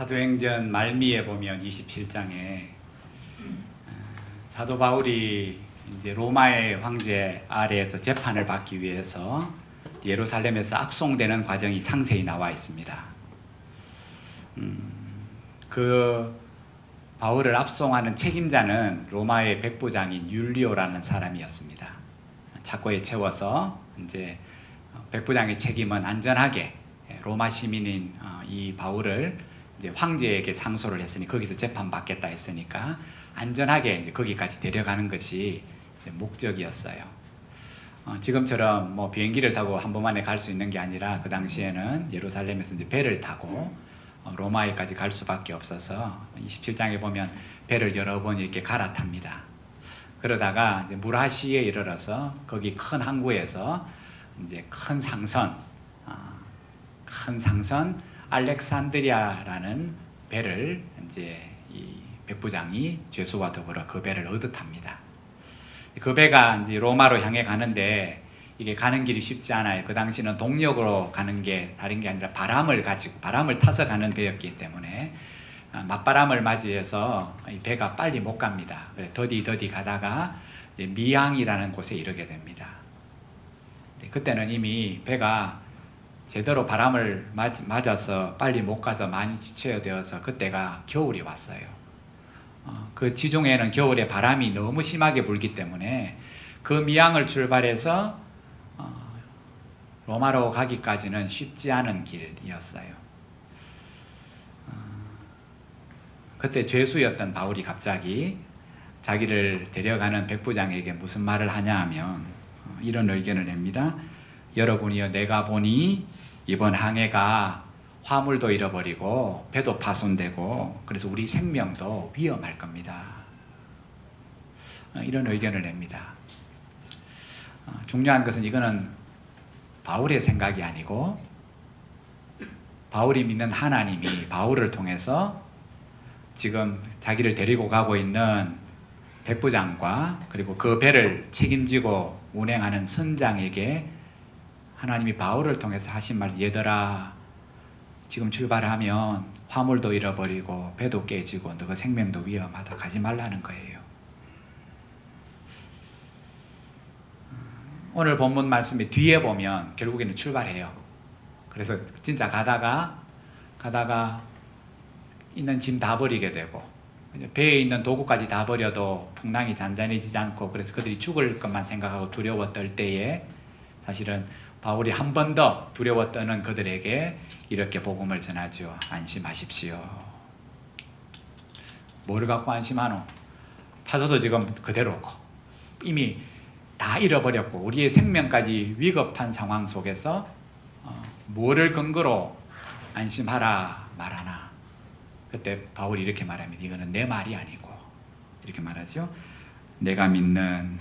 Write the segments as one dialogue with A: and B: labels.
A: 사도행전 말미에 보면 27장에 사도 바울이 이제 로마의 황제 아래에서 재판을 받기 위해서 예루살렘에서 압송되는 과정이 상세히 나와 있습니다. 그 바울을 압송하는 책임자는 로마의 백부장인 율리오라는 사람이었습니다. 착고에 채워서 이제 백부장의 책임은 안전하게 로마 시민인 이 바울을 이제 황제에게 상소를 했으니 거기서 재판받겠다 했으니까 안전하게 이제 거기까지 데려가는 것이 목적이었어요. 지금처럼 뭐 비행기를 타고 한 번만에 갈 수 있는 게 아니라 그 당시에는 예루살렘에서 이제 배를 타고 로마에까지 갈 수밖에 없어서 27장에 보면 배를 여러 번 이렇게 갈아탑니다. 그러다가 이제 무라시에 이르러서 거기 큰 항구에서 이제 큰 상선 알렉산드리아라는 배를 이제 이 백부장이 죄수와 더불어 그 배를 얻어탑니다. 그 배가 이제 로마로 향해 가는데 이게 가는 길이 쉽지 않아요. 그 당시는 동력으로 가는 게 다른 게 아니라 바람을 타서 가는 배였기 때문에 맞바람을 맞이해서 이 배가 빨리 못 갑니다. 그래 더디 가다가 이제 미항이라는 곳에 이르게 됩니다. 그때는 이미 배가 제대로 바람을 맞아서 빨리 못 가서 많이 지쳐야 되어서 그때가 겨울이 왔어요. 그 지중해에는 겨울에 바람이 너무 심하게 불기 때문에 그 미항을 출발해서 로마로 가기까지는 쉽지 않은 길이었어요. 그때 죄수였던 바울이 갑자기 자기를 데려가는 백부장에게 무슨 말을 하냐 하면 이런 의견을 냅니다. 여러분이여, 내가 보니 이번 항해가 화물도 잃어버리고 배도 파손되고 그래서 우리 생명도 위험할 겁니다. 이런 의견을 냅니다. 중요한 것은 이거는 바울의 생각이 아니고 바울이 믿는 하나님이 바울을 통해서 지금 자기를 데리고 가고 있는 백부장과 그리고 그 배를 책임지고 운행하는 선장에게 하나님이 바울을 통해서 하신 말, 얘들아 지금 출발하면 화물도 잃어버리고 배도 깨지고 너가 생명도 위험하다, 가지 말라는 거예요. 오늘 본문 말씀이 뒤에 보면 결국에는 출발해요. 그래서 진짜 가다가 있는 짐 다 버리게 되고 배에 있는 도구까지 다 버려도 풍랑이 잔잔해지지 않고 그래서 그들이 죽을 것만 생각하고 두려워 떨 때에 사실은 바울이 한 번 더 두려워 떠는 그들에게 이렇게 복음을 전하죠. 안심하십시오. 뭐를 갖고 안심하노? 파도도 지금 그대로고 이미 다 잃어버렸고 우리의 생명까지 위급한 상황 속에서 뭐를 근거로 안심하라 말하나? 그때 바울이 이렇게 말합니다. 이거는 내 말이 아니고 이렇게 말하죠. 내가 믿는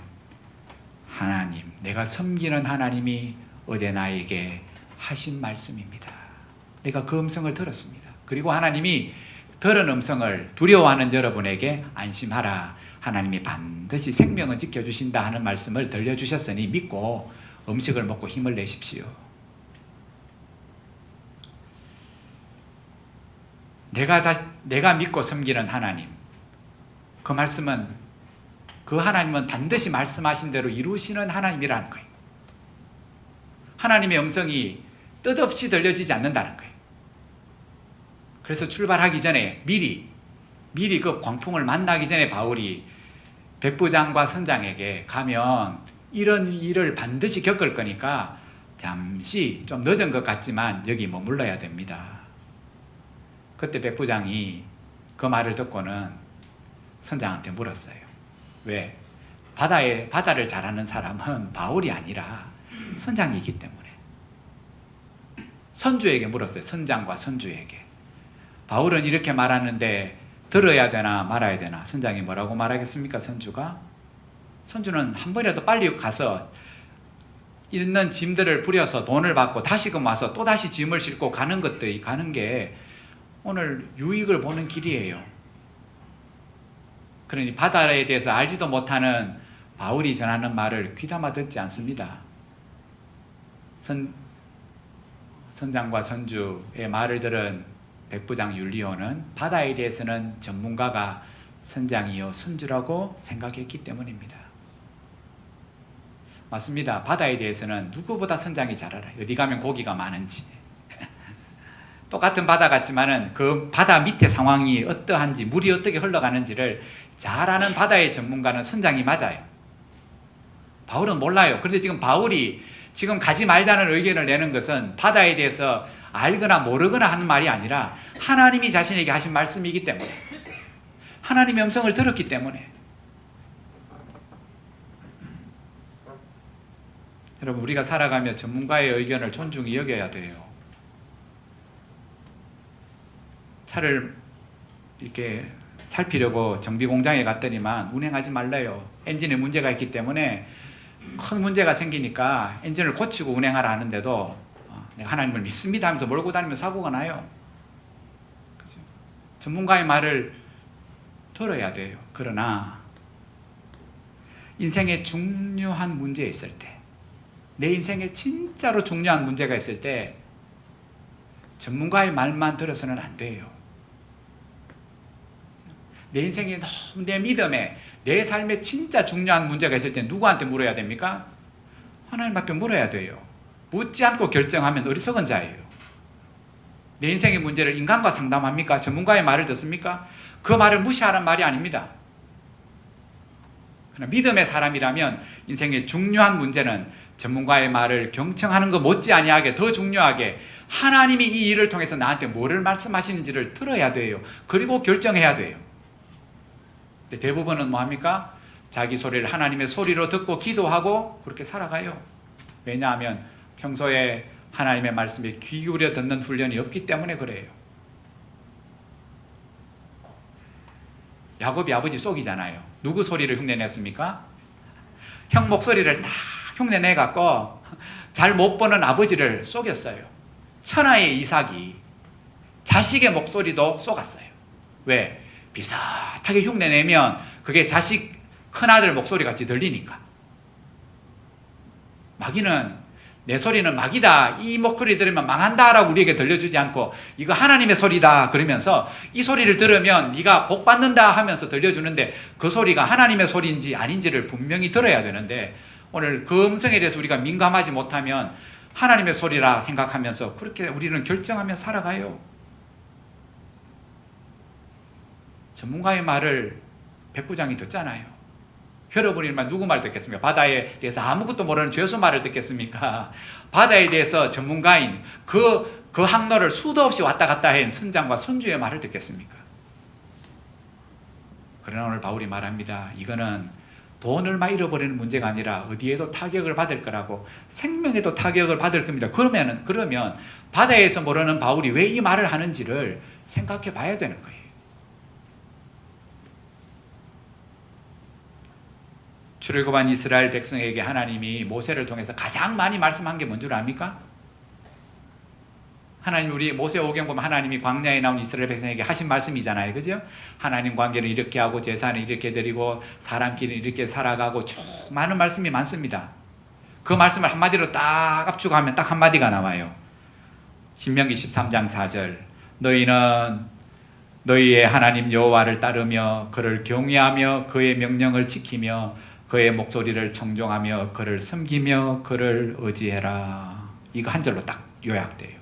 A: 하나님, 내가 섬기는 하나님이 어제 나에게 하신 말씀입니다. 내가 그 음성을 들었습니다. 그리고 하나님이 들은 음성을 두려워하는 여러분에게 안심하라. 하나님이 반드시 생명을 지켜주신다 하는 말씀을 들려주셨으니 믿고 음식을 먹고 힘을 내십시오. 내가 믿고 섬기는 하나님, 그 말씀은 그 하나님은 반드시 말씀하신 대로 이루시는 하나님이라는 거예요. 하나님의 음성이 뜻없이 들려지지 않는다는 거예요. 그래서 출발하기 전에 미리 그 광풍을 만나기 전에 바울이 백부장과 선장에게 가면 이런 일을 반드시 겪을 거니까 잠시 좀 늦은 것 같지만 여기 머물러야 됩니다. 그때 백부장이 그 말을 듣고는 선장한테 물었어요. 왜? 바다를 잘 아는 사람은 바울이 아니라 선장이기 때문에. 선주에게 물었어요. 선장과 선주에게. 바울은 이렇게 말하는데 들어야 되나 말아야 되나? 선장이 뭐라고 말하겠습니까? 선주가? 선주는 한 번이라도 빨리 가서 있는 짐들을 부려서 돈을 받고 다시금 와서 또다시 짐을 싣고 가는 게 오늘 유익을 보는 길이에요. 그러니 바다에 대해서 알지도 못하는 바울이 전하는 말을 귀담아 듣지 않습니다. 선장과 선주의 말을 들은 백부장 율리오는 바다에 대해서는 전문가가 선장이요 선주라고 생각했기 때문입니다. 맞습니다. 바다에 대해서는 누구보다 선장이 잘 알아요. 어디 가면 고기가 많은지. 똑같은 바다 같지만은 그 바다 밑에 상황이 어떠한지, 물이 어떻게 흘러가는지를 잘 아는 바다의 전문가는 선장이 맞아요. 바울은 몰라요. 그런데 지금 바울이 지금 가지 말자는 의견을 내는 것은 바다에 대해서 알거나 모르거나 하는 말이 아니라 하나님이 자신에게 하신 말씀이기 때문에, 하나님의 음성을 들었기 때문에. 여러분, 우리가 살아가며 전문가의 의견을 존중히 여겨야 돼요. 차를 이렇게 살피려고 정비공장에 갔더니만 운행하지 말래요. 엔진에 문제가 있기 때문에 큰 문제가 생기니까 엔진을 고치고 운행하라 하는데도 내가 하나님을 믿습니다 하면서 몰고 다니면 사고가 나요. 그죠? 전문가의 말을 들어야 돼요. 그러나 인생에 중요한 문제 있을 때, 내 인생에 진짜로 중요한 문제가 있을 때 전문가의 말만 들어서는 안 돼요. 내 인생에 너무 내 믿음에, 내 삶에 진짜 중요한 문제가 있을 때 누구한테 물어야 됩니까? 하나님 앞에 물어야 돼요. 묻지 않고 결정하면 어리석은 자예요. 내 인생의 문제를 인간과 상담합니까? 전문가의 말을 듣습니까? 그 말을 무시하는 말이 아닙니다. 그러나 믿음의 사람이라면 인생의 중요한 문제는 전문가의 말을 경청하는 것 못지 아니하게 더 중요하게 하나님이 이 일을 통해서 나한테 뭐를 말씀하시는지를 들어야 돼요. 그리고 결정해야 돼요. 근데 대부분은 뭐합니까? 자기 소리를 하나님의 소리로 듣고 기도하고 그렇게 살아가요. 왜냐하면 평소에 하나님의 말씀에 귀 기울여 듣는 훈련이 없기 때문에 그래요. 야곱이 아버지 속이잖아요. 누구 소리를 흉내냈습니까? 형 목소리를 딱 흉내내갖고 잘 못 보는 아버지를 속였어요. 천하의 이삭이 자식의 목소리도 속았어요. 왜? 비슷하게 흉내내면 그게 자식 큰아들 목소리 같이 들리니까. 마귀는 내 소리는 마귀다, 이 목소리 들으면 망한다 라고 우리에게 들려주지 않고 이거 하나님의 소리다 그러면서 이 소리를 들으면 네가 복 받는다 하면서 들려주는데 그 소리가 하나님의 소리인지 아닌지를 분명히 들어야 되는데 오늘 그 음성에 대해서 우리가 민감하지 못하면 하나님의 소리라 생각하면서 그렇게 우리는 결정하며 살아가요. 전문가의 말을 백부장이 듣잖아요. 여러분이만 누구 말 듣겠습니까? 바다에 대해서 아무것도 모르는 죄수 말을 듣겠습니까? 바다에 대해서 전문가인 그 항로를 수도 없이 왔다 갔다 한 선장과 선주의 말을 듣겠습니까? 그러나 오늘 바울이 말합니다. 이거는 돈 얼마 잃어버리는 문제가 아니라 어디에도 타격을 받을 거라고, 생명에도 타격을 받을 겁니다. 그러면 바다에서 모르는 바울이 왜 이 말을 하는지를 생각해 봐야 되는 거예요. 출애굽한 이스라엘 백성에게 하나님이 모세를 통해서 가장 많이 말씀한 게 뭔 줄 압니까? 하나님, 우리 모세오경 보면 하나님이 광야에 나온 이스라엘 백성에게 하신 말씀이잖아요. 그죠? 하나님 관계는 이렇게 하고 제사는 이렇게 드리고 사람끼리 이렇게 살아가고 쭉 많은 말씀이 많습니다. 그 말씀을 한마디로 딱 압축하면 딱 한마디가 나와요. 신명기 13장 4절 너희는 너희의 하나님 여호와를 따르며 그를 경외하며 그의 명령을 지키며 그의 목소리를 청종하며 그를 섬기며 그를 의지해라. 이거 한 절로 딱 요약돼요.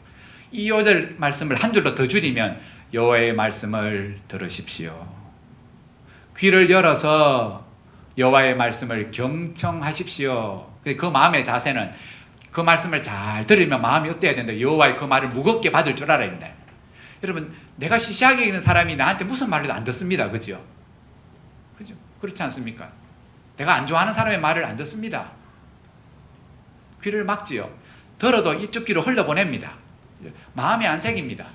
A: 이 5절 말씀을 한 줄로 더 줄이면 여호와의 말씀을 들으십시오. 귀를 열어서 여호와의 말씀을 경청하십시오. 그 마음의 자세는 그 말씀을 잘 들으면 마음이 어때야 된다. 여호와의 그 말을 무겁게 받을 줄 알아야 된다. 여러분, 내가 시시하게 있는 사람이 나한테 무슨 말을 안 듣습니다. 그죠? 그죠? 그렇지 않습니까? 내가 안 좋아하는 사람의 말을 안 듣습니다. 귀를 막지요. 들어도 이쪽 귀로 흘려보냅니다. 마음에 안 새깁니다.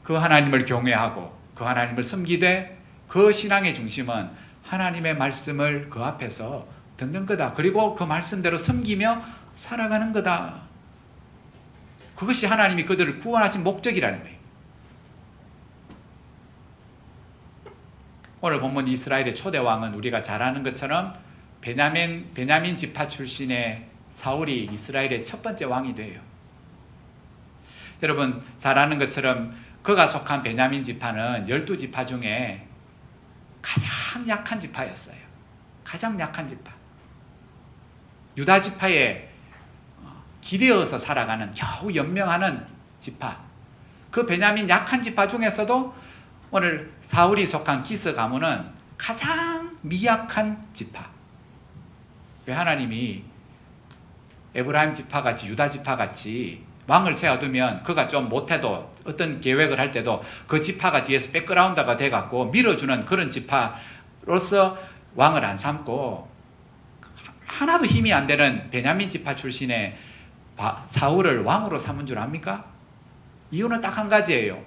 A: 그 하나님을 경외하고 그 하나님을 섬기되 그 신앙의 중심은 하나님의 말씀을 그 앞에서 듣는 거다. 그리고 그 말씀대로 섬기며 살아가는 거다. 그것이 하나님이 그들을 구원하신 목적이라는 거예요. 오늘 본문 이스라엘의 초대 왕은 우리가 잘 아는 것처럼 베냐민 지파 출신의 사울이 이스라엘의 첫 번째 왕이 돼요. 여러분 잘 아는 것처럼 그가 속한 베냐민 지파는 12지파 중에 가장 약한 지파였어요. 가장 약한 지파. 유다 지파에 기대어서 살아가는 겨우 연명하는 지파. 그 베냐민 약한 지파 중에서도 오늘 사울이 속한 기스 가문은 가장 미약한 지파. 왜 하나님이 에브라임 지파같이 유다 지파같이 왕을 세워두면 그가 좀 못해도 어떤 계획을 할 때도 그 지파가 뒤에서 백그라운드가 돼갖고 밀어주는 그런 지파로서 왕을 안 삼고 하나도 힘이 안 되는 베냐민 지파 출신의 사울을 왕으로 삼은 줄 압니까? 이유는 딱 한 가지예요.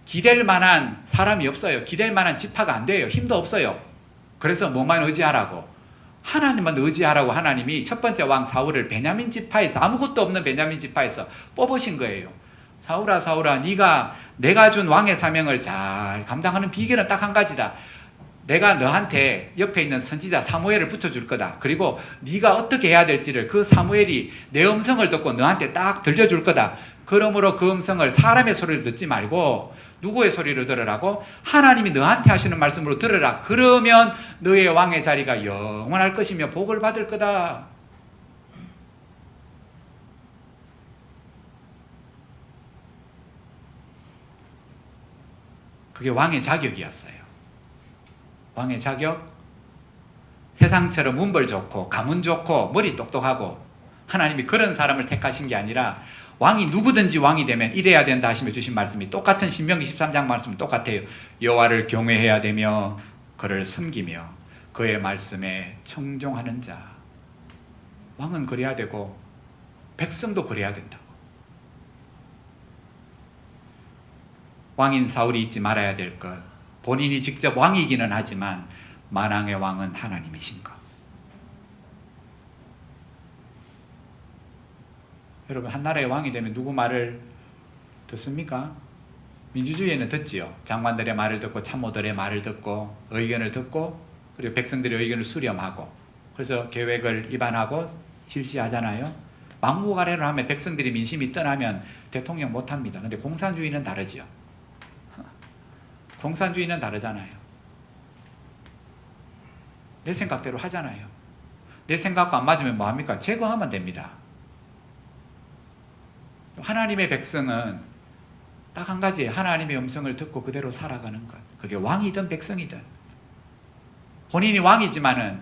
A: 기댈 만한 사람이 없어요. 기댈 만한 지파가 안 돼요. 힘도 없어요. 그래서 뭐만 의지하라고? 하나님만 의지하라고 하나님이 첫 번째 왕 사울을 베냐민 지파에서 아무것도 없는 베냐민 지파에서 뽑으신 거예요. 사울아 사울아 내가 준 왕의 사명을 잘 감당하는 비결은 딱 한 가지다. 내가 너한테 옆에 있는 선지자 사무엘을 붙여줄 거다. 그리고 네가 어떻게 해야 될지를 그 사무엘이 내 음성을 듣고 너한테 딱 들려줄 거다. 그러므로 그 음성을 사람의 소리를 듣지 말고 누구의 소리를 들으라고? 하나님이 너한테 하시는 말씀으로 들으라. 그러면 너의 왕의 자리가 영원할 것이며 복을 받을 거다. 그게 왕의 자격이었어요. 왕의 자격? 세상처럼 문벌 좋고 가문 좋고 머리 똑똑하고 하나님이 그런 사람을 택하신 게 아니라 왕이 누구든지 왕이 되면 이래야 된다 하시며 주신 말씀이 똑같은 신명기 13장 말씀은 똑같아요. 여호와를 경외해야 되며 그를 섬기며 그의 말씀에 청종하는 자. 왕은 그래야 되고 백성도 그래야 된다고. 왕인 사울이 잊지 말아야 될 것. 본인이 직접 왕이기는 하지만 만왕의 왕은 하나님이신 것. 여러분 한 나라의 왕이 되면 누구 말을 듣습니까? 민주주의에는 듣지요. 장관들의 말을 듣고 참모들의 말을 듣고 의견을 듣고 그리고 백성들의 의견을 수렴하고 그래서 계획을 입안하고 실시하잖아요. 막무가내로 하면 백성들이 민심이 떠나면 대통령 못합니다. 근데 공산주의는 다르죠. 공산주의는 다르잖아요. 내 생각대로 하잖아요. 내 생각과 안 맞으면 뭐합니까? 제거하면 됩니다. 하나님의 백성은 딱 한 가지, 하나님의 음성을 듣고 그대로 살아가는 것. 그게 왕이든 백성이든. 본인이 왕이지만은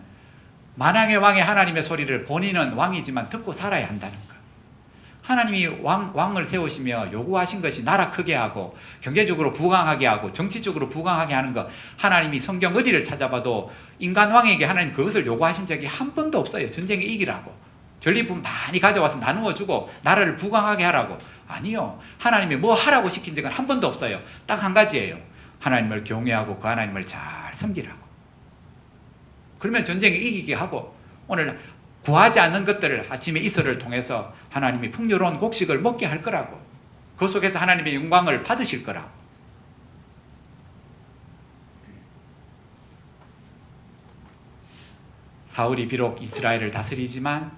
A: 만왕의 왕의 하나님의 소리를 본인은 왕이지만 듣고 살아야 한다는 것. 하나님이 왕을 세우시며 요구하신 것이 나라 크게 하고 경제적으로 부강하게 하고 정치적으로 부강하게 하는 것. 하나님이 성경 어디를 찾아봐도 인간 왕에게 하나님 그것을 요구하신 적이 한 번도 없어요. 전쟁에 이기라고. 전리품 많이 가져와서 나누어 주고 나라를 부강하게 하라고. 아니요. 하나님이 뭐 하라고 시킨 적은 한 번도 없어요. 딱 한 가지예요. 하나님을 경외하고 그 하나님을 잘 섬기라고. 그러면 전쟁에 이기게 하고 오늘 구하지 않는 것들을 아침에 이슬을 통해서 하나님이 풍요로운 곡식을 먹게 할 거라고. 그 속에서 하나님의 영광을 받으실 거라고. 사울이 비록 이스라엘을 다스리지만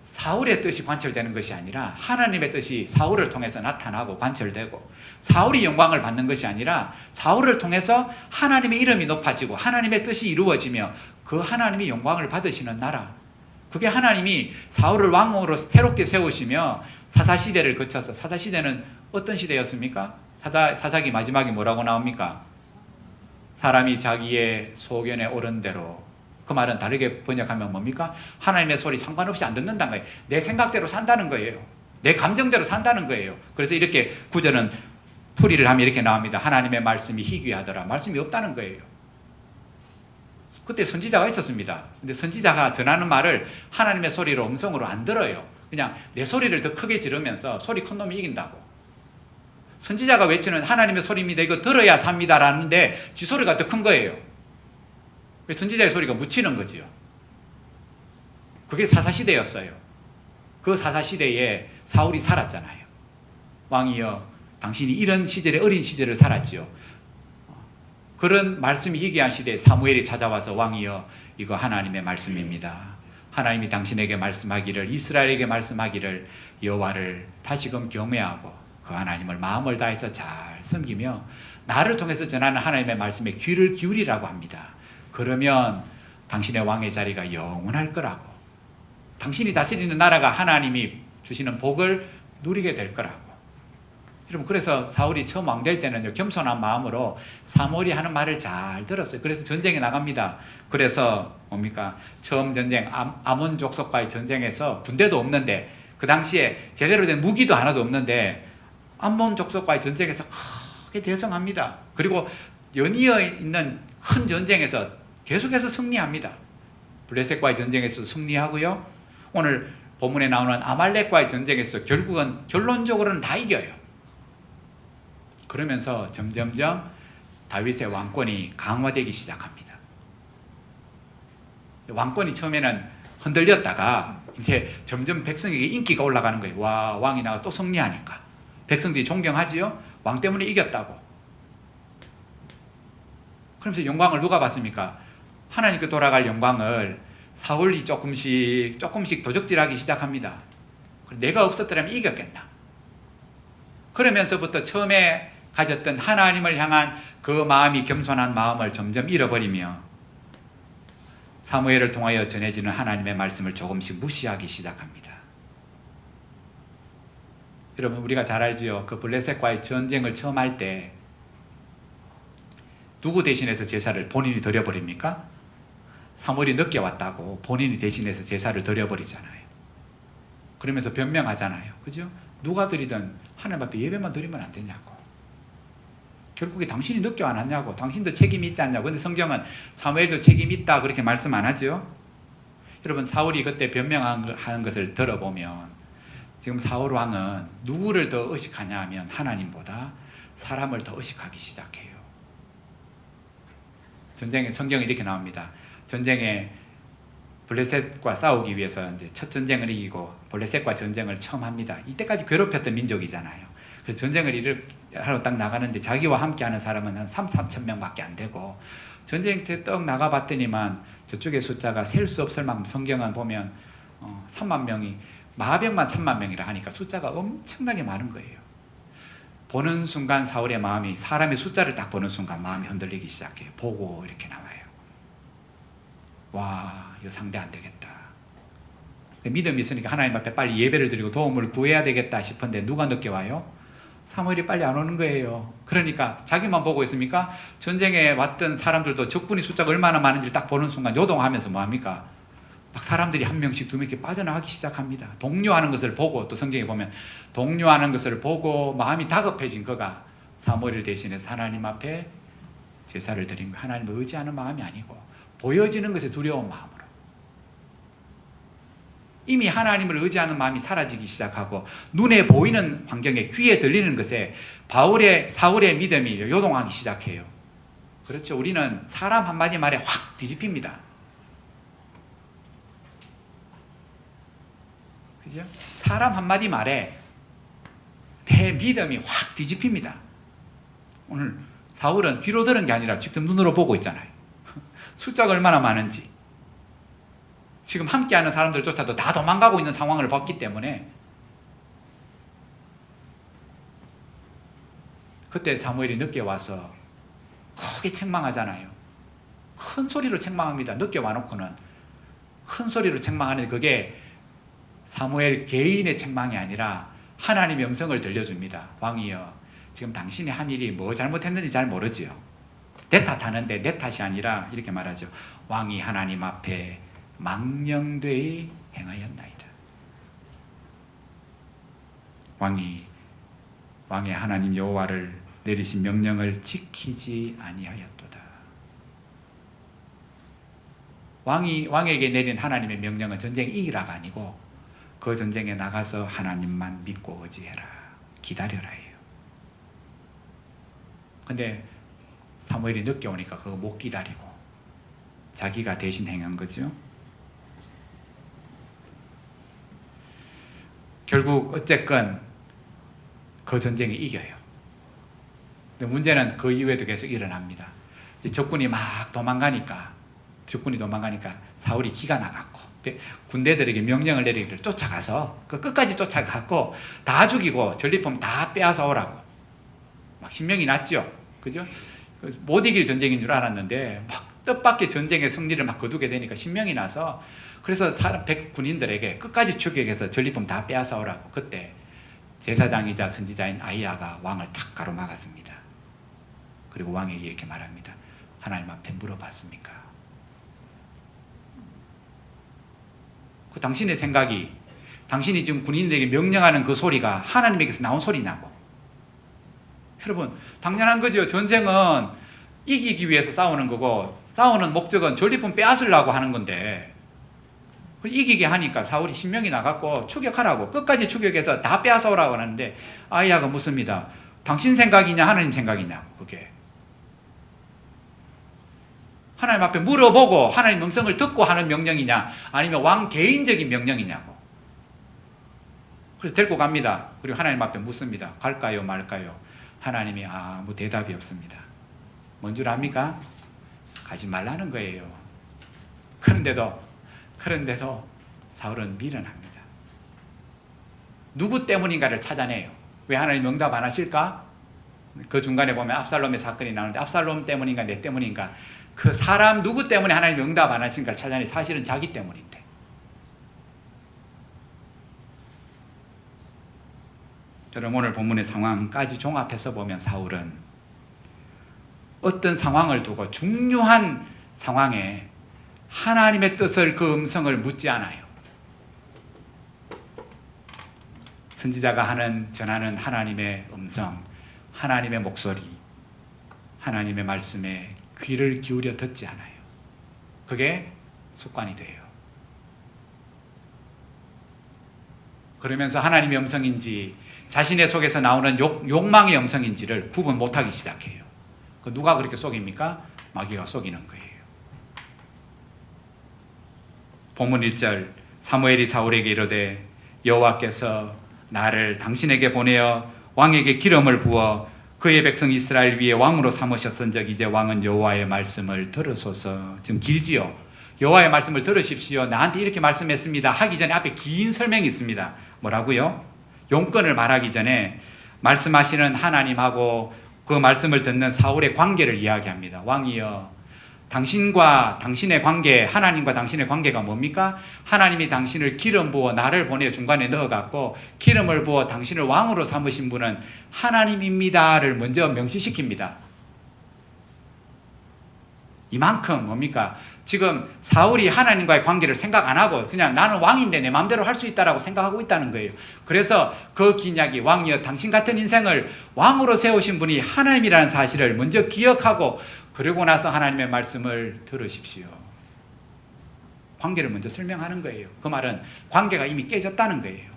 A: 사울의 뜻이 관철되는 것이 아니라 하나님의 뜻이 사울을 통해서 나타나고 관철되고 사울이 영광을 받는 것이 아니라 사울을 통해서 하나님의 이름이 높아지고 하나님의 뜻이 이루어지며 그 하나님이 영광을 받으시는 나라. 그게 하나님이 사울을 왕으로 새롭게 세우시며 사사시대를 거쳐서 사사시대는 어떤 시대였습니까? 사사기 마지막에 뭐라고 나옵니까? 사람이 자기의 소견에 옳은 대로. 그 말은 다르게 번역하면 뭡니까? 하나님의 소리 상관없이 안 듣는다는 거예요. 내 생각대로 산다는 거예요. 내 감정대로 산다는 거예요. 그래서 이렇게 구절은 풀이를 하면 이렇게 나옵니다. 하나님의 말씀이 희귀하더라. 말씀이 없다는 거예요. 그때 선지자가 있었습니다. 근데 선지자가 전하는 말을 하나님의 소리로 음성으로 안 들어요. 그냥 내 소리를 더 크게 지르면서 소리 큰 놈이 이긴다고. 선지자가 외치는 하나님의 소리입니다. 이거 들어야 삽니다. 라는데 지 소리가 더 큰 거예요. 선지자의 소리가 묻히는 거지요. 그게 사사시대였어요. 그 사사시대에 사울이 살았잖아요. 왕이여 당신이 이런 시절에 어린 시절을 살았지요. 그런 말씀이 희귀한 시대에 사무엘이 찾아와서 왕이여 이거 하나님의 말씀입니다. 하나님이 당신에게 말씀하기를, 이스라엘에게 말씀하기를 여호와를 다시금 경외하고 그 하나님을 마음을 다해서 잘 섬기며 나를 통해서 전하는 하나님의 말씀에 귀를 기울이라고 합니다. 그러면 당신의 왕의 자리가 영원할 거라고, 당신이 다스리는 나라가 하나님이 주시는 복을 누리게 될 거라고. 여러분, 그래서 사울이 처음 왕 될 때는요, 겸손한 마음으로 사무엘이 하는 말을 잘 들었어요. 그래서 전쟁에 나갑니다. 그래서 뭡니까? 처음 전쟁, 아몬 족속과의 전쟁에서 군대도 없는데, 그 당시에 제대로 된 무기도 하나도 없는데 아몬 족속과의 전쟁에서 크게 대성합니다. 그리고 연이어 있는 큰 전쟁에서 계속해서 승리합니다. 블레셋과의 전쟁에서 승리하고요, 오늘 본문에 나오는 아말렉과의 전쟁에서 결국은 결론적으로는 다 이겨요. 그러면서 점점점 다윗의 왕권이 강화되기 시작합니다. 왕권이 처음에는 흔들렸다가 이제 점점 백성에게 인기가 올라가는 거예요. 와, 왕이 나가 또 승리하니까 백성들이 존경하지요. 왕 때문에 이겼다고. 그러면서 영광을 누가 받습니까? 하나님께 돌아갈 영광을 사울이 조금씩 도적질하기 시작합니다. 내가 없었더라면 이겼겠나? 그러면서부터 처음에 가졌던 하나님을 향한 그 마음이, 겸손한 마음을 점점 잃어버리며 사무엘을 통하여 전해지는 하나님의 말씀을 조금씩 무시하기 시작합니다. 여러분, 우리가 잘 알지요. 그 블레셋과의 전쟁을 처음 할 때 누구 대신해서 제사를 본인이 드려버립니까? 사무엘이 늦게 왔다고 본인이 대신해서 제사를 드려버리잖아요. 그러면서 변명하잖아요. 그죠? 누가 드리든 하나님 앞에 예배만 드리면 안 되냐고. 결국에 당신이 늦게 안 왔냐고. 당신도 책임이 있지 않냐고. 근데 성경은 사무엘도 책임이 있다 그렇게 말씀 안 하죠. 여러분, 사울이 그때 변명하는 것을 들어보면 지금 사울 왕은 누구를 더 의식하냐 하면 하나님보다 사람을 더 의식하기 시작해요. 전쟁에, 성경에 이렇게 나옵니다. 전쟁에 블레셋과 싸우기 위해서 이제 첫 전쟁을 이기고 블레셋과 전쟁을 처음 합니다. 이때까지 괴롭혔던 민족이잖아요. 그래서 전쟁을 하러 딱 나가는데 자기와 함께하는 사람은 한 3,000 명밖에 안 되고, 전쟁터에 떡 나가봤더니만 저쪽에 숫자가 셀 수 없을 만큼, 성경은 보면 3만 명이, 마병만 3만 명이라 하니까 숫자가 엄청나게 많은 거예요. 보는 순간 사울의 마음이, 사람의 숫자를 딱 보는 순간 마음이 흔들리기 시작해요. 보고 이렇게 나와요. 와, 이거 상대 안 되겠다. 믿음이 있으니까 하나님 앞에 빨리 예배를 드리고 도움을 구해야 되겠다 싶은데 누가 늦게 와요? 사무엘이 빨리 안 오는 거예요. 그러니까 자기만 보고 있습니까? 전쟁에 왔던 사람들도 적군이 숫자가 얼마나 많은지를 딱 보는 순간 요동하면서 뭐합니까? 막 사람들이 한 명씩 두 명씩 빠져나가기 시작합니다. 동요하는 것을 보고, 또 성경에 보면 동요하는 것을 보고 마음이 다급해진 그가 사무엘을 대신해서 하나님 앞에 제사를 드린 거예요. 하나님을 의지하는 마음이 아니고 보여지는 것에 두려운 마음으로. 이미 하나님을 의지하는 마음이 사라지기 시작하고 눈에 보이는 환경에, 귀에 들리는 것에 사울의 믿음이 요동하기 시작해요. 그렇죠. 우리는 사람 한마디 말에 확 뒤집힙니다. 그죠? 사람 한마디 말에 내 믿음이 확 뒤집힙니다. 오늘 사울은 귀로 들은 게 아니라 직접 눈으로 보고 있잖아요. 숫자가 얼마나 많은지. 지금 함께하는 사람들조차도 다 도망가고 있는 상황을 봤기 때문에 그때 사무엘이 늦게 와서 크게 책망하잖아요. 큰 소리로 책망합니다. 늦게 와놓고는 큰 소리로 책망하는데 그게 사무엘 개인의 책망이 아니라 하나님의 음성을 들려줍니다. 왕이여, 지금 당신이 한 일이 뭐 잘못했는지 잘 모르지요. 내 탓하는데 내 탓이 아니라 이렇게 말하죠. 왕이 하나님 앞에 망령되이 행하였나이다. 왕의 하나님 여호와를 내리신 명령을 지키지 아니하였도다. 왕에게 내린 하나님의 명령은 전쟁 이기라가 아니고 그 전쟁에 나가서 하나님만 믿고 의지해라, 기다려라 해요. 근데 사무엘이 늦게 오니까 그거 못 기다리고 자기가 대신 행한 거죠. 결국 어쨌건 그 전쟁에 이겨요. 근데 문제는 그 이후에도 계속 일어납니다. 적군이 도망가니까 사울이 기가 나갔고 군대들에게 명령을 내리기를 쫓아가서 그 끝까지 쫓아가고 다 죽이고 전리품 다 빼앗아 오라고 막 신명이 났죠. 그죠? 못 이길 전쟁인 줄 알았는데 막 뜻밖의 전쟁의 승리를 막 거두게 되니까 신명이 나서 그래서 군인들에게 끝까지 추격해서 전리품 다 빼앗아 오라고 그때 제사장이자 선지자인 아이야가 왕을 탁 가로막았습니다. 그리고 왕에게 이렇게 말합니다. 하나님 앞에 물어봤습니까? 그 당신의 생각이 당신이 지금 군인들에게 명령하는 그 소리가 하나님에게서 나온 소리냐고. 여러분 당연한 거죠. 전쟁은 이기기 위해서 싸우는 거고 싸우는 목적은 전리품 빼앗으려고 하는 건데 이기게 하니까 사울이 신명이 나갖고 추격하라고 끝까지 추격해서 다 빼앗아 오라고 하는데 아이야가 묻습니다. 당신 생각이냐 하나님 생각이냐고. 그게 하나님 앞에 물어보고 하나님 음성을 듣고 하는 명령이냐 아니면 왕 개인적인 명령이냐고. 그래서 데리고 갑니다. 그리고 하나님 앞에 묻습니다. 갈까요 말까요? 하나님이 아무 대답이 없습니다. 뭔 줄 압니까? 가지 말라는 거예요. 그런데도 사울은 미련합니다. 누구 때문인가를 찾아내요. 왜 하나님 응답 안 하실까? 그 중간에 보면 압살롬의 사건이 나오는데 압살롬 때문인가 내 때문인가 그 사람 누구 때문에 하나님 응답 안 하신가를 찾아내. 사실은 자기 때문인데. 여러분 오늘 본문의 상황까지 종합해서 보면 사울은 어떤 상황을 두고 중요한 상황에 하나님의 뜻을 그 음성을 묻지 않아요. 선지자가 전하는 하나님의 음성, 하나님의 목소리, 하나님의 말씀에 귀를 기울여 듣지 않아요. 그게 습관이 돼요. 그러면서 하나님의 음성인지 자신의 속에서 나오는 욕망의 음성인지를 구분 못하기 시작해요. 그 누가 그렇게 속입니까? 마귀가 속이는 거예요. 본문 1절 사무엘이 사울에게 이르되 여호와께서 나를 당신에게 보내어 왕에게 기름을 부어 그의 백성 이스라엘 위에 왕으로 삼으셨은즉 이제 왕은 여호와의 말씀을 들으소서. 지금 길지요. 여호와의 말씀을 들으십시오. 나한테 이렇게 말씀했습니다. 하기 전에 앞에 긴 설명이 있습니다. 뭐라고요? 용건을 말하기 전에 말씀하시는 하나님하고 그 말씀을 듣는 사울의 관계를 이야기합니다. 왕이여, 당신과 당신의 관계, 하나님과 당신의 관계가 뭡니까? 하나님이 당신을 기름 부어 나를 보내 중간에 넣어갖고 기름을 부어 당신을 왕으로 삼으신 분은 하나님입니다를 먼저 명시시킵니다. 이만큼 뭡니까? 지금 사울이 하나님과의 관계를 생각 안 하고 그냥 나는 왕인데 내 마음대로 할 수 있다라고 생각하고 있다는 거예요. 그래서 그 긴 이야기, 왕이여 당신 같은 인생을 왕으로 세우신 분이 하나님이라는 사실을 먼저 기억하고 그러고 나서 하나님의 말씀을 들으십시오. 관계를 먼저 설명하는 거예요. 그 말은 관계가 이미 깨졌다는 거예요.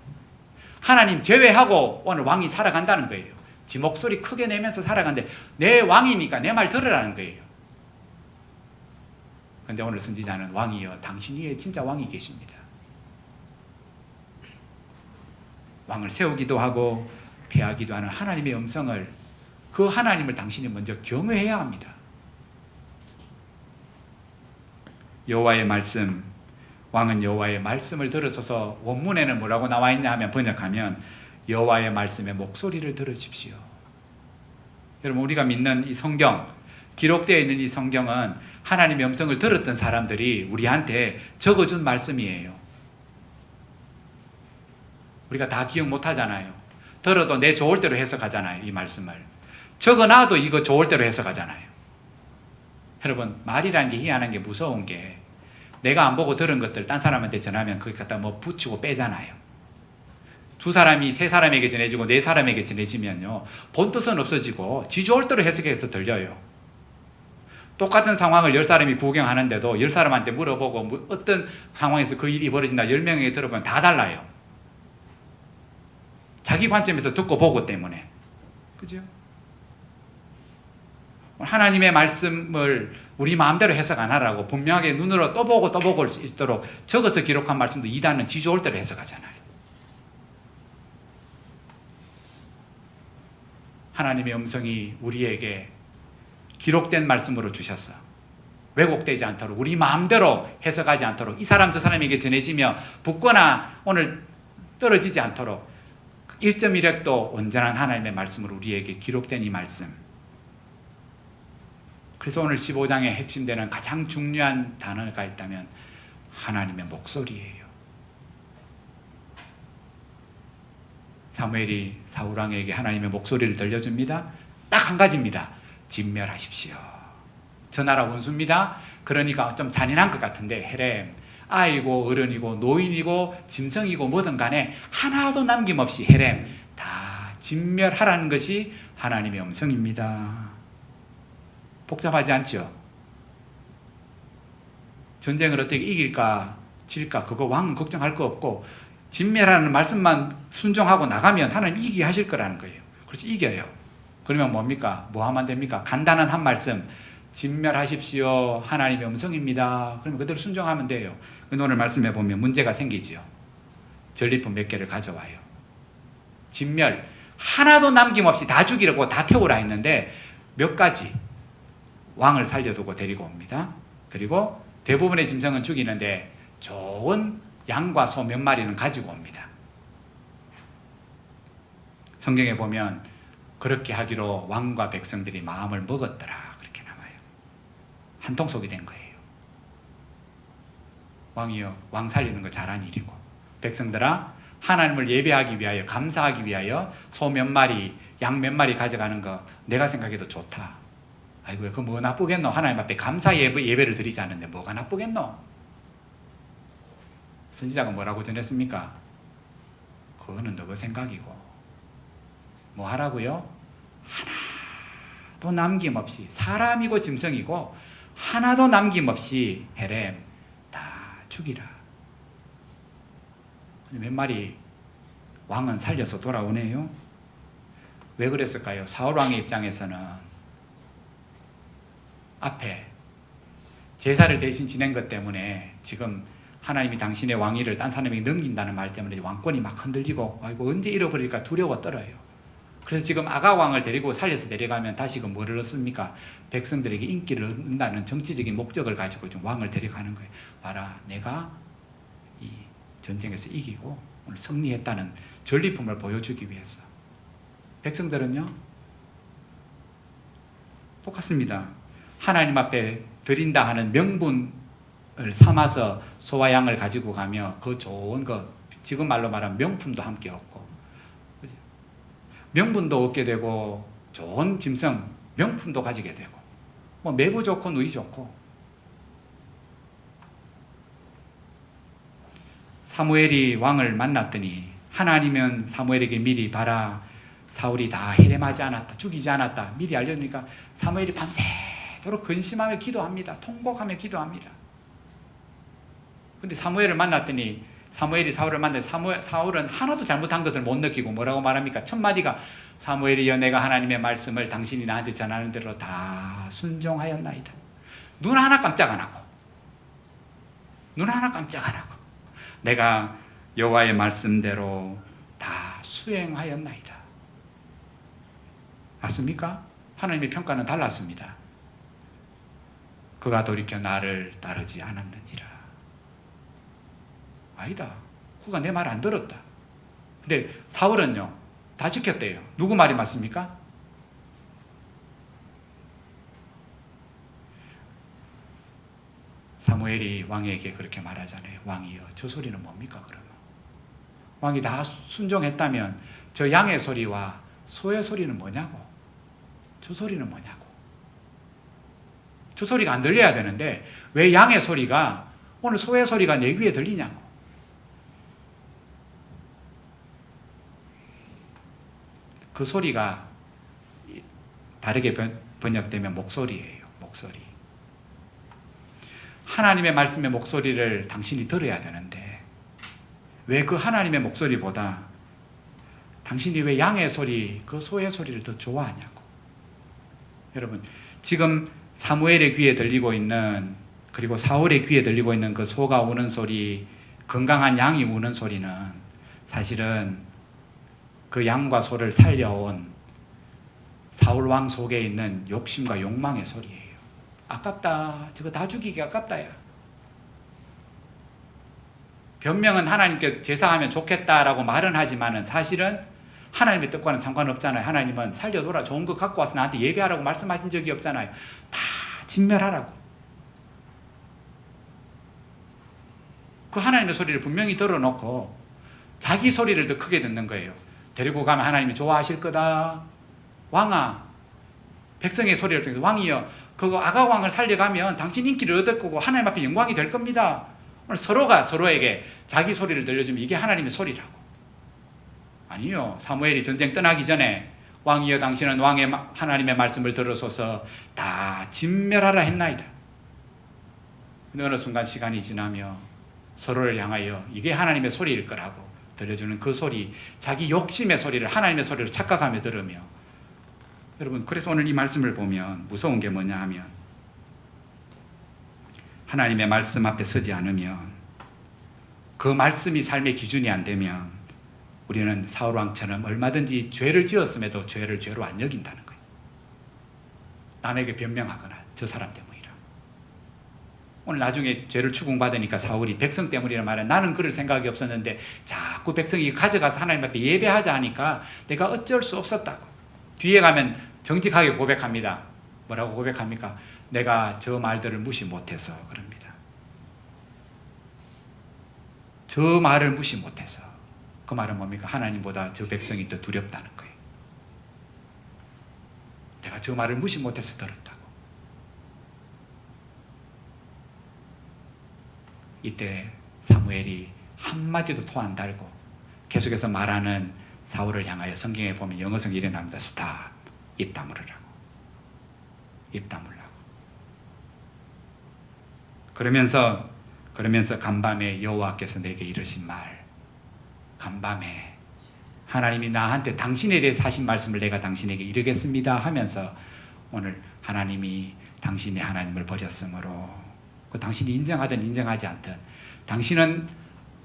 A: 하나님 제외하고 오늘 왕이 살아간다는 거예요. 지 목소리 크게 내면서 살아가는데 내 왕이니까 내 말 들으라는 거예요. 그런데 오늘 선지자는 왕이여 당신 위에 진짜 왕이 계십니다. 왕을 세우기도 하고 폐하기도 하는 하나님의 음성을 그 하나님을 당신이 먼저 경외해야 합니다. 여호와의 말씀, 왕은 여호와의 말씀을 들으소서. 원문에는 뭐라고 나와 있냐 하면 번역하면 여호와의 말씀의 목소리를 들으십시오. 여러분 우리가 믿는 이 성경, 기록되어 있는 이 성경은 하나님의 음성을 들었던 사람들이 우리한테 적어준 말씀이에요. 우리가 다 기억 못하잖아요. 들어도 내 좋을 대로 해석하잖아요. 이 말씀을 적어놔도 이거 좋을 대로 해석하잖아요. 여러분 말이라는 게 희한한 게 무서운 게 내가 안 보고 들은 것들 딴 사람한테 전하면 거기 갖다 뭐 붙이고 빼잖아요. 두 사람이 세 사람에게 전해지고 네 사람에게 전해지면요 본뜻은 없어지고 지 좋을 대로 해석해서 들려요. 똑같은 상황을 10사람이 구경하는데도 10사람한테 물어보고 어떤 상황에서 그 일이 벌어진다 10명에게 들어보면 다 달라요. 자기 관점에서 듣고 보고 때문에. 그죠? 하나님의 말씀을 우리 마음대로 해석 안 하라고 분명하게 눈으로 또 보고 또 보고 수 있도록 적어서 기록한 말씀도 이단은 지 좋을 대로 해석하잖아요. 하나님의 음성이 우리에게 기록된 말씀으로 주셨어. 왜곡되지 않도록 우리 마음대로 해석하지 않도록 이 사람 저 사람에게 전해지며 붙거나 오늘 떨어지지 않도록 1.1획도 온전한 하나님의 말씀으로 우리에게 기록된 이 말씀. 그래서 오늘 15장에 핵심되는 가장 중요한 단어가 있다면 하나님의 목소리예요. 사무엘이 사울왕에게 하나님의 목소리를 들려줍니다. 딱 한 가지입니다. 진멸하십시오. 저 나라 원수입니다. 그러니까 좀 잔인한 것 같은데 헤렘, 아이고 어른이고 노인이고 짐승이고 뭐든 간에 하나도 남김없이 헤렘 다 진멸하라는 것이 하나님의 음성입니다. 복잡하지 않죠? 전쟁을 어떻게 이길까 질까 그거 왕은 걱정할 거 없고 진멸하는 말씀만 순종하고 나가면 하나님 이기게 하실 거라는 거예요. 그래서 이겨요. 그러면 뭡니까? 뭐 하면 됩니까? 간단한 한 말씀, 진멸하십시오. 하나님의 음성입니다. 그러면 그대로 순종하면 돼요. 근데 오늘 말씀해 보면 문제가 생기지요. 전리품 몇 개를 가져와요. 진멸, 하나도 남김없이 다 죽이려고 다 태우라 했는데 몇 가지 왕을 살려두고 데리고 옵니다. 그리고 대부분의 짐승은 죽이는데 좋은 양과 소 몇 마리는 가지고 옵니다. 성경에 보면 그렇게 하기로 왕과 백성들이 마음을 먹었더라 그렇게 나와요. 한통속이 된 거예요. 왕이요, 왕 살리는 거 잘한 일이고 백성들아 하나님을 예배하기 위하여 감사하기 위하여 소 몇 마리 양 몇 마리 가져가는 거 내가 생각해도 좋다. 아이고 그거 뭐 나쁘겠노? 하나님 앞에 감사 예배를 드리지 않는데 뭐가 나쁘겠노? 선지자가 뭐라고 전했습니까? 그거는 너그 생각이고 뭐 하라고요? 하나도 남김없이 사람이고 짐승이고 하나도 남김없이 헤렘 다 죽이라. 몇 마리 왕은 살려서 돌아오네요. 왜 그랬을까요? 사울왕의 입장에서는 앞에 제사를 대신 지낸 것 때문에 지금 하나님이 당신의 왕위를 딴 사람에게 넘긴다는 말 때문에 왕권이 막 흔들리고 아이고 언제 잃어버릴까 두려워 떨어요. 그래서 지금 아가왕을 데리고 살려서 데려가면 다시금 뭐를 얻습니까? 백성들에게 인기를 얻는다는 정치적인 목적을 가지고 좀 왕을 데려가는 거예요. 봐라, 내가 이 전쟁에서 이기고 오늘 승리했다는 전리품을 보여주기 위해서. 백성들은요 똑같습니다. 하나님 앞에 드린다 하는 명분을 삼아서 소와 양을 가지고 가며 그 좋은 거 지금 말로 말하면 명품도 함께 얻고 명분도 얻게 되고 좋은 짐승 명품도 가지게 되고 뭐 매부 좋고 누이 좋고. 사무엘이 왕을 만났더니 하나님은 사무엘에게 미리 봐라 사울이 다 해렘하지 않았다 죽이지 않았다 미리 알려주니까 사무엘이 밤새도록 근심하며 기도합니다. 통곡하며 기도합니다. 근데 사무엘을 만났더니 사무엘이 사울을 만났더니 사울은 하나도 잘못한 것을 못 느끼고 뭐라고 말합니까? 첫 마디가 사무엘이여 내가 하나님의 말씀을 당신이 나한테 전하는 대로 다 순종하였나이다. 눈 하나 깜짝 안 하고 내가 여호와의 말씀대로 다 수행하였나이다. 맞습니까? 하나님의 평가는 달랐습니다. 그가 돌이켜 나를 따르지 않았느니라. 아니다. 그가 내 말 안 들었다. 근데 사울은요 다 지켰대요. 누구 말이 맞습니까? 사무엘이 왕에게 그렇게 말하잖아요. 왕이여 저 소리는 뭡니까 그러면? 왕이 다 순종했다면 저 양의 소리와 소의 소리는 뭐냐고? 저 소리는 뭐냐고? 저 소리가 안 들려야 되는데 왜 양의 소리가 오늘 소의 소리가 내 귀에 들리냐고? 그 소리가 다르게 번역되면 목소리예요. 목소리. 하나님의 말씀의 목소리를 당신이 들어야 되는데 왜 그 하나님의 목소리보다 당신이 왜 양의 소리, 그 소의 소리를 더 좋아하냐고. 여러분 지금 사무엘의 귀에 들리고 있는 그리고 사울의 귀에 들리고 있는 그 소가 우는 소리, 건강한 양이 우는 소리는 사실은 그 양과 소를 살려온 사울왕 속에 있는 욕심과 욕망의 소리예요. 아깝다. 저거 다 죽이기 아깝다. 야. 변명은 하나님께 제사하면 좋겠다라고 말은 하지만은 사실은 하나님의 뜻과는 상관없잖아요. 하나님은 살려둬라. 좋은 거 갖고 와서 나한테 예배하라고 말씀하신 적이 없잖아요. 다 진멸하라고. 그 하나님의 소리를 분명히 들어놓고 자기 소리를 더 크게 듣는 거예요. 데리고 가면 하나님이 좋아하실 거다. 왕아, 백성의 소리를 통해서 왕이여, 그거 아가왕을 살려가면 당신 인기를 얻을 거고 하나님 앞에 영광이 될 겁니다. 오늘 서로가 서로에게 자기 소리를 들려주면 이게 하나님의 소리라고. 아니요. 사무엘이 전쟁 떠나기 전에 왕이여 당신은 왕의 하나님의 말씀을 들어서서 다 진멸하라 했나이다. 근데 어느 순간 시간이 지나며 서로를 향하여 이게 하나님의 소리일 거라고 들려주는 그 소리, 자기 욕심의 소리를 하나님의 소리로 착각하며 들으며, 여러분, 그래서 오늘 이 말씀을 보면 무서운 게 뭐냐 하면 하나님의 말씀 앞에 서지 않으면, 그 말씀이 삶의 기준이 안 되면 우리는 사울왕처럼 얼마든지 죄를 지었음에도 죄를 죄로 안 여긴다는 거예요. 남에게 변명하거나 저 사람 때문이라. 오늘 나중에 죄를 추궁받으니까 사울이 백성 때문이라 말해. 나는 그럴 생각이 없었는데 자꾸 백성이 가져가서 하나님 앞에 예배하자 하니까 내가 어쩔 수 없었다고. 뒤에 가면 정직하게 고백합니다. 뭐라고 고백합니까? 내가 저 말들을 무시 못해서 그럽니다. 저 말을 무시 못해서. 그 말은 뭡니까? 하나님보다 저 백성이 더 두렵다는 거예요. 내가 저 말을 무시 못해서 들었다고. 이때 사무엘이 한마디도 토 안 달고 계속해서 말하는 사울을 향하여 성경에 보면 영어성이 이래 나옵니다. 스탑. 입 다물으라고. 입 다물라고. 그러면서 간밤에 여호와께서 내게 이르신 말, 간밤에 하나님이 나한테 당신에 대해서 하신 말씀을 내가 당신에게 이르겠습니다 하면서 오늘 하나님이 당신이 하나님을 버렸으므로, 그 당신이 인정하든 인정하지 않든 당신은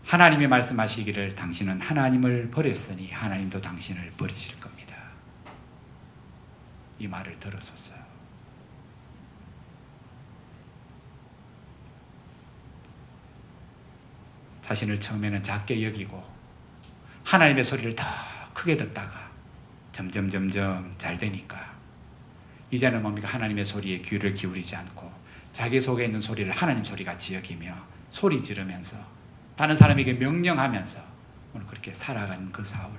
A: 하나님이 말씀하시기를 당신은 하나님을 버렸으니 하나님도 당신을 버리실 겁니다. 이 말을 들었었어요. 자신을 처음에는 작게 여기고 하나님의 소리를 더 크게 듣다가 점점 잘 되니까 이제는 뭡니까? 하나님의 소리에 귀를 기울이지 않고 자기 속에 있는 소리를 하나님 소리같이 여기며 소리 지르면서 다른 사람에게 명령하면서 오늘 그렇게 살아가는 그 사울,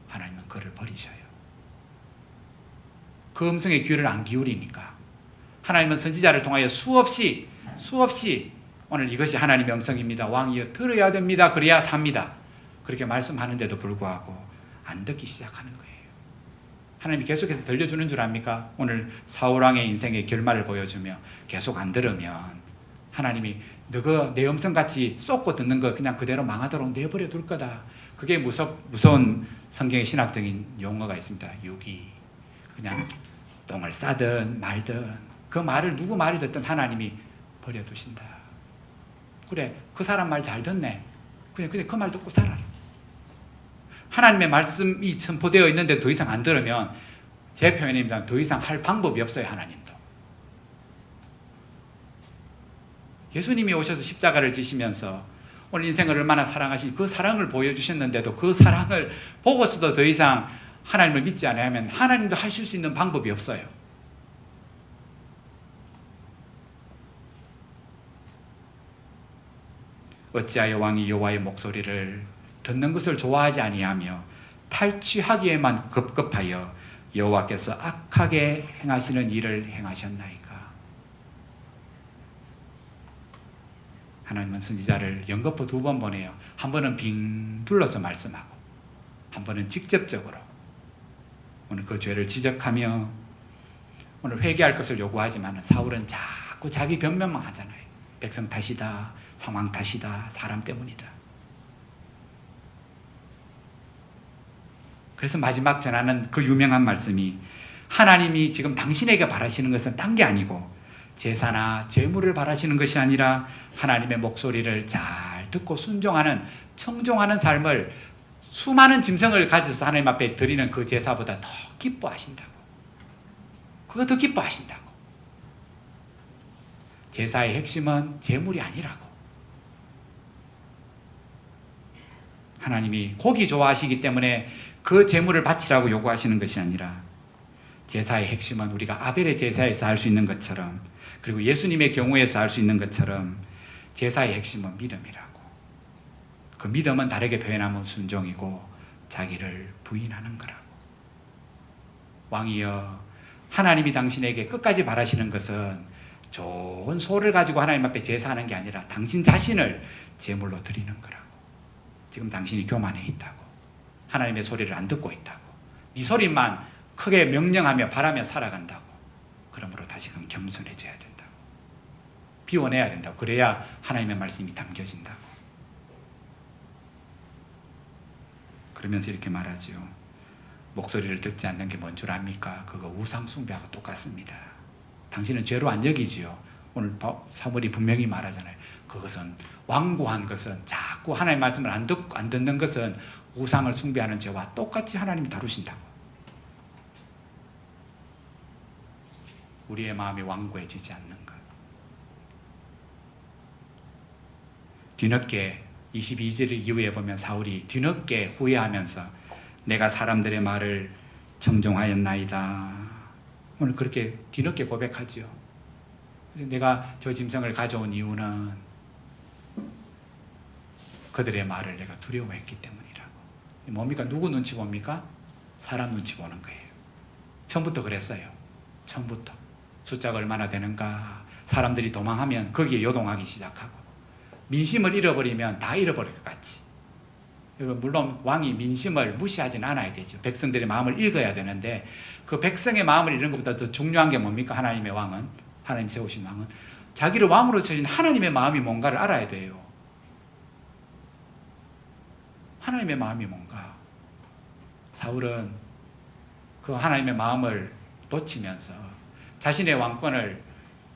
A: 하나님은 그를 버리셔요. 그 음성에 귀를 안 기울이니까 하나님은 선지자를 통하여 수없이 오늘 이것이 하나님의 음성입니다. 왕이여 들어야 됩니다. 그래야 삽니다. 그렇게 말씀하는데도 불구하고 안 듣기 시작하는 거예요. 하나님이 계속해서 들려주는 줄 압니까? 오늘 사울왕의 인생의 결말을 보여주며 계속 안 들으면 하나님이 너가 내 음성같이 쏟고 듣는 거 그냥 그대로 망하도록 내버려 둘 거다. 그게 무서운 성경의 신학적인 용어가 있습니다. 유기. 그냥 똥을 싸든 말든 그 말을 누구 말을 듣든 하나님이 버려두신다. 그래, 그 사람 말 잘 듣네. 그냥 그 말 듣고 살아라. 하나님의 말씀이 선포되어 있는데 더 이상 안 들으면 제 표현입니다. 더 이상 할 방법이 없어요. 하나님도. 예수님이 오셔서 십자가를 지시면서 오늘 인생을 얼마나 사랑하시니 그 사랑을 보여주셨는데도 그 사랑을 보고서도 더 이상 하나님을 믿지 않으면 하나님도 하실 수 있는 방법이 없어요. 어찌하여 왕이 여호와의 목소리를 듣는 것을 좋아하지 아니하며 탈취하기에만 급급하여 여호와께서 악하게 행하시는 일을 행하셨나이까. 하나님은 선지자를 연거푸 2번 보내요. 한 번은 빙 둘러서 말씀하고 한 번은 직접적으로 오늘 그 죄를 지적하며 오늘 회개할 것을 요구하지만 사울은 자꾸 자기 변명만 하잖아요. 백성 탓이다, 상황 탓이다, 사람 때문이다. 그래서 마지막 전하는 그 유명한 말씀이 하나님이 지금 당신에게 바라시는 것은 딴 게 아니고 제사나 제물을 바라시는 것이 아니라 하나님의 목소리를 잘 듣고 순종하는 청종하는 삶을 수많은 짐승을 가져서 하나님 앞에 드리는 그 제사보다 더 기뻐하신다고. 그거 더 기뻐하신다고. 제사의 핵심은 제물이 아니라고. 하나님이 고기 좋아하시기 때문에 그 제물을 바치라고 요구하시는 것이 아니라 제사의 핵심은 우리가 아벨의 제사에서 할 수 있는 것처럼, 그리고 예수님의 경우에서 할 수 있는 것처럼 제사의 핵심은 믿음이라고. 그 믿음은 다르게 표현하면 순종이고 자기를 부인하는 거라고. 왕이여, 하나님이 당신에게 끝까지 바라시는 것은 좋은 소를 가지고 하나님 앞에 제사하는 게 아니라 당신 자신을 제물로 드리는 거라고. 지금 당신이 교만해 있다고. 하나님의 소리를 안 듣고 있다고. 네 소리만 크게 명령하며 바라며 살아간다고. 그러므로 다시금 겸손해져야 된다고. 비워내야 된다고. 그래야 하나님의 말씀이 담겨진다고. 그러면서 이렇게 말하지요. 목소리를 듣지 않는 게 뭔 줄 압니까? 그거 우상 숭배하고 똑같습니다. 당신은 죄로 안 여기지요. 오늘 사무엘이 분명히 말하잖아요. 그것은 완고한 것은, 자꾸 하나님의 말씀을 안 듣는 것은 우상을 숭배하는 죄와 똑같이 하나님이 다루신다고. 우리의 마음이 완고해지지 않는 것. 뒤늦게 22절 이후에 보면 사울이 뒤늦게 후회하면서 내가 사람들의 말을 청종하였나이다. 오늘 그렇게 뒤늦게 고백하지요. 내가 저 짐승을 가져온 이유는 그들의 말을 내가 두려워했기 때문이라고. 뭡니까? 누구 눈치 봅니까? 사람 눈치 보는 거예요. 처음부터 그랬어요. 처음부터. 숫자가 얼마나 되는가. 사람들이 도망하면 거기에 요동하기 시작하고, 민심을 잃어버리면 다 잃어버릴 것 같이. 물론 왕이 민심을 무시하진 않아야 되죠. 백성들의 마음을 읽어야 되는데, 그 백성의 마음을 읽는 것보다 더 중요한 게 뭡니까? 하나님의 왕은, 하나님 세우신 왕은 자기를 왕으로 쳐진 하나님의 마음이 뭔가를 알아야 돼요. 하나님의 마음이 뭔가. 사울은 그 하나님의 마음을 놓치면서 자신의 왕권을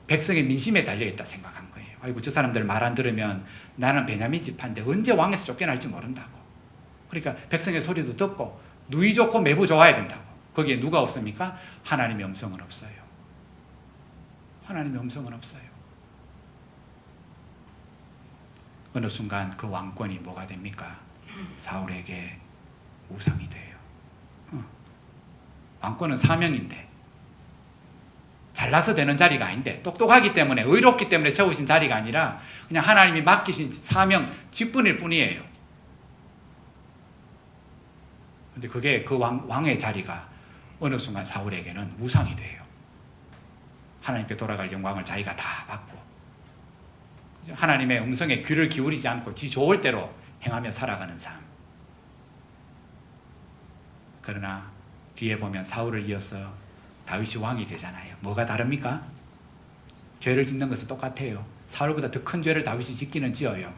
A: 백성의 민심에 달려있다 생각한 거예요. 아이고, 저 사람들 말 안 들으면 나는 베냐민 지파인데 언제 왕에서 쫓겨날지 모른다고. 그러니까 백성의 소리도 듣고 누이 좋고 매부 좋아야 된다고. 거기에 누가 없습니까? 하나님의 음성은 없어요. 하나님의 음성은 없어요. 어느 순간 그 왕권이 뭐가 됩니까? 사울에게 우상이 돼요. 왕권은 사명인데, 잘나서 되는 자리가 아닌데, 똑똑하기 때문에, 의롭기 때문에 세우신 자리가 아니라 그냥 하나님이 맡기신 사명, 직분일 뿐이에요. 근데 그게 그 왕의 자리가 어느 순간 사울에게는 우상이 돼요. 하나님께 돌아갈 영광을 자기가 다 받고, 하나님의 음성에 귀를 기울이지 않고 지 좋을 대로 행하며 살아가는 삶. 그러나 뒤에 보면 사울을 이어서 다윗이 왕이 되잖아요. 뭐가 다릅니까? 죄를 짓는 것은 똑같아요. 사울보다 더 큰 죄를 다윗이 짓기는 지어요.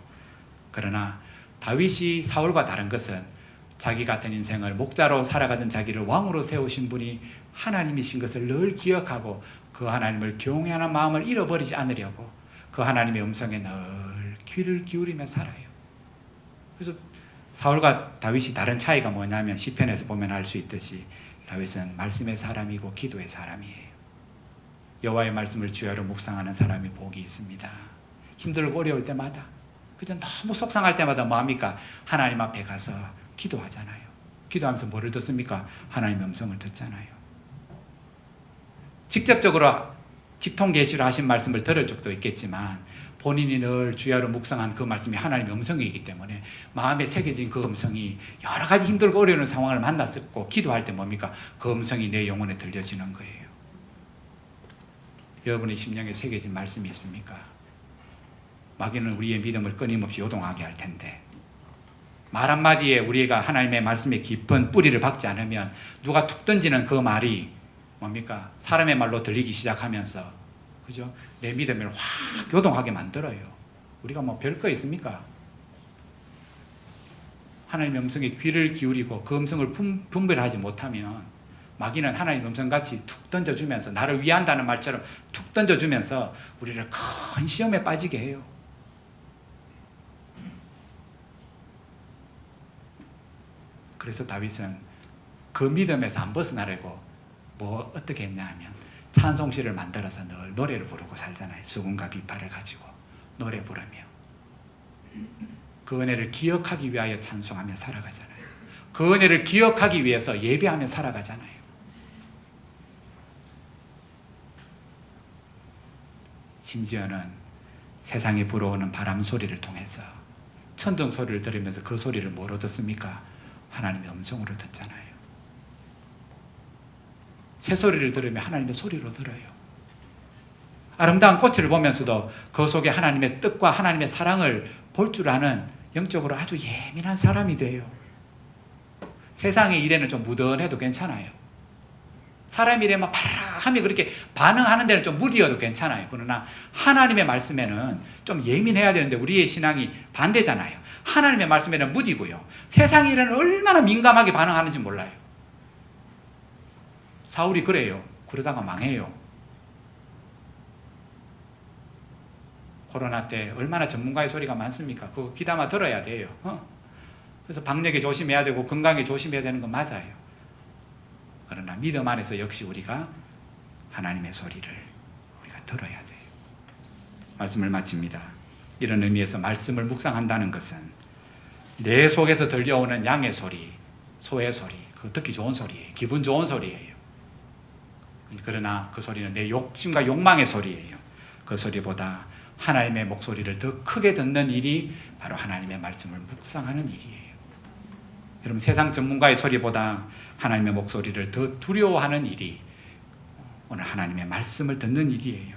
A: 그러나 다윗이 사울과 다른 것은 자기 같은 인생을 목자로 살아가던 자기를 왕으로 세우신 분이 하나님이신 것을 늘 기억하고 그 하나님을 경외하는 마음을 잃어버리지 않으려고 그 하나님의 음성에 늘 귀를 기울이며 살아요. 그래서 사울과 다윗이 다른 차이가 뭐냐면, 시편에서 보면 알 수 있듯이 다윗은 말씀의 사람이고 기도의 사람이에요. 여호와의 말씀을 주야로 묵상하는 사람이 복이 있습니다. 힘들고 어려울 때마다, 그저 너무 속상할 때마다 뭐합니까? 하나님 앞에 가서 기도하잖아요. 기도하면서 뭐를 듣습니까? 하나님의 음성을 듣잖아요. 직접적으로 직통계시로 하신 말씀을 들을 적도 있겠지만, 본인이 늘 주야로 묵상한 그 말씀이 하나님의 음성이기 때문에 마음에 새겨진 그 음성이 여러 가지 힘들고 어려운 상황을 만났었고, 기도할 때 뭡니까? 그 음성이 내 영혼에 들려지는 거예요. 여러분의 심령에 새겨진 말씀이 있습니까? 마귀는 우리의 믿음을 끊임없이 요동하게 할 텐데, 말 한마디에 우리가 하나님의 말씀에 깊은 뿌리를 박지 않으면 누가 툭 던지는 그 말이 뭡니까? 사람의 말로 들리기 시작하면서, 그죠? 내 믿음을 확 요동하게 만들어요. 우리가 뭐 별거 있습니까? 하나님의 음성에 귀를 기울이고 그 음성을 분별하지 못하면 마귀는 하나님의 음성같이 툭 던져주면서, 나를 위한다는 말처럼 툭 던져주면서 우리를 큰 시험에 빠지게 해요. 그래서 다윗은 그 믿음에서 안 벗어나려고 어떻게 했냐 하면 찬송시를 만들어서 늘 노래를 부르고 살잖아요. 수군과 비파를 가지고 노래 부르며 그 은혜를 기억하기 위하여 찬송하며 살아가잖아요. 그 은혜를 기억하기 위해서 예배하며 살아가잖아요. 심지어는 세상에 불어오는 바람 소리를 통해서 천둥 소리를 들으면서 그 소리를 뭐로 듣습니까? 하나님의 음성으로 듣잖아요. 새 소리를 들으면 하나님의 소리로 들어요. 아름다운 꽃을 보면서도 그 속에 하나님의 뜻과 하나님의 사랑을 볼 줄 아는 영적으로 아주 예민한 사람이 돼요. 세상의 일에는 좀 무던해도 괜찮아요. 사람 일에 막 파라함이 그렇게 반응하는 데는 좀 무디어도 괜찮아요. 그러나 하나님의 말씀에는 좀 예민해야 되는데 우리의 신앙이 반대잖아요. 하나님의 말씀에는 무디고요. 세상 일에는 얼마나 민감하게 반응하는지 몰라요. 사울이 그래요. 그러다가 망해요. 코로나 때 얼마나 전문가의 소리가 많습니까? 그거 귀담아 들어야 돼요. 그래서 방역에 조심해야 되고 건강에 조심해야 되는 건 맞아요. 그러나 믿음 안에서 역시 우리가 하나님의 소리를 우리가 들어야 돼요. 말씀을 마칩니다. 이런 의미에서 말씀을 묵상한다는 것은 내 속에서 들려오는 양의 소리, 소의 소리, 그 듣기 좋은 소리예요. 기분 좋은 소리예요. 그러나 그 소리는 내 욕심과 욕망의 소리예요. 그 소리보다 하나님의 목소리를 더 크게 듣는 일이 바로 하나님의 말씀을 묵상하는 일이에요. 여러분, 세상 전문가의 소리보다 하나님의 목소리를 더 두려워하는 일이 오늘 하나님의 말씀을 듣는 일이에요.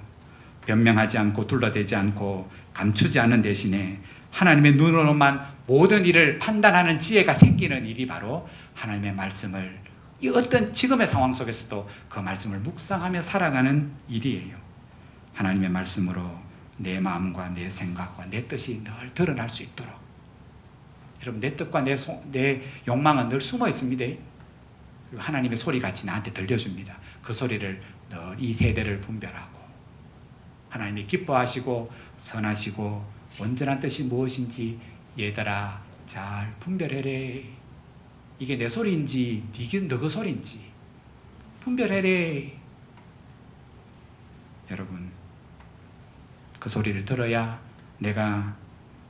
A: 변명하지 않고 둘러대지 않고 감추지 않는 대신에 하나님의 눈으로만 모든 일을 판단하는 지혜가 생기는 일이 바로 하나님의 말씀을 이 어떤 지금의 상황 속에서도 그 말씀을 묵상하며 살아가는 일이에요. 하나님의 말씀으로 내 마음과 내 생각과 내 뜻이 늘 드러날 수 있도록. 여러분, 내 뜻과 내 욕망은 늘 숨어 있습니다. 그리고 하나님의 소리같이 나한테 들려줍니다. 그 소리를 늘 이 세대를 분별하고 하나님이 기뻐하시고 선하시고 온전한 뜻이 무엇인지 얘들아 잘 분별해래. 이게 내 소리인지 이게 너그 소리인지 분별해래. 여러분, 그 소리를 들어야 내가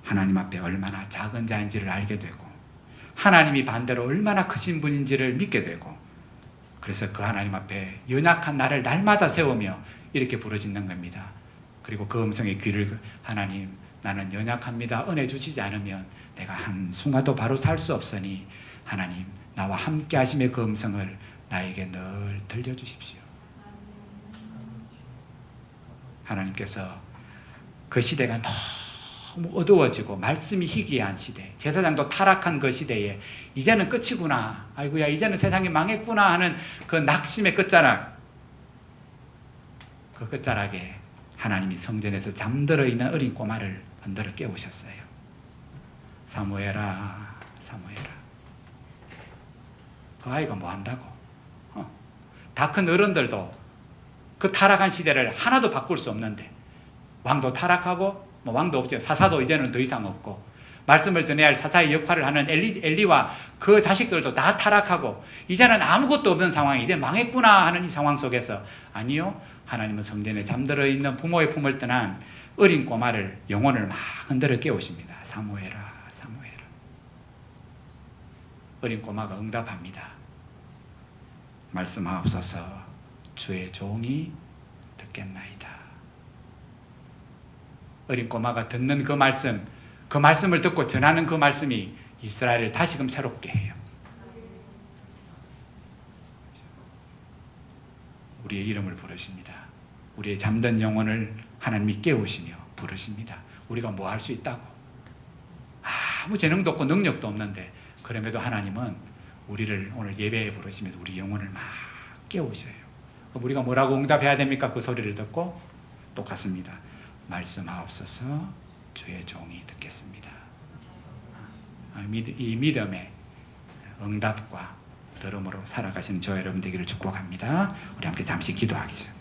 A: 하나님 앞에 얼마나 작은 자인지를 알게 되고 하나님이 반대로 얼마나 크신 분인지를 믿게 되고, 그래서 그 하나님 앞에 연약한 나를 날마다 세우며 이렇게 부르짖는 겁니다. 그리고 그 음성의 귀를, 하나님 나는 연약합니다. 은혜 주시지 않으면 내가 한순간도 바로 살 수 없으니 하나님 나와 함께 하심의 그 음성을 나에게 늘 들려주십시오. 하나님께서 그 시대가 너무 어두워지고 말씀이 희귀한 시대, 제사장도 타락한 그 시대에 이제는 끝이구나, 아이고야 이제는 세상이 망했구나 하는 그 낙심의 끝자락, 그 끝자락에 하나님이 성전에서 잠들어 있는 어린 꼬마를 흔들어 깨우셨어요. 사무엘아, 사무엘아. 그 아이가 뭐 한다고? 다 큰 어른들도 그 타락한 시대를 하나도 바꿀 수 없는데, 왕도 타락하고 뭐 왕도 없죠. 사사도 이제는 더 이상 없고, 말씀을 전해야 할 사사의 역할을 하는 엘리와 그 자식들도 다 타락하고 이제는 아무것도 없는 상황이 이제 망했구나 하는 이 상황 속에서, 아니요, 하나님은 성전에 잠들어 있는 부모의 품을 떠난 어린 꼬마를, 영혼을 막 흔들어 깨우십니다. 사무엘아, 사무엘아. 어린 꼬마가 응답합니다. 말씀하옵소서, 주의 종이 듣겠나이다. 어린 꼬마가 듣는 그 말씀을 듣고 전하는 그 말씀이 이스라엘을 다시금 새롭게 해요. 우리의 이름을 부르십니다. 우리의 잠든 영혼을 하나님이 깨우시며 부르십니다. 우리가 뭐 할 수 있다고? 아무 재능도 없고 능력도 없는데, 그럼에도 하나님은 우리를 오늘 예배에 부르시면서 우리 영혼을 막 깨우셔요. 그럼 우리가 뭐라고 응답해야 됩니까? 그 소리를 듣고 똑같습니다. 말씀하옵소서, 주의 종이 듣겠습니다. 이 믿음의 응답과 들음으로 살아가시는 저 여러분 되기를 축복합니다. 우리 함께 잠시 기도하겠습니다.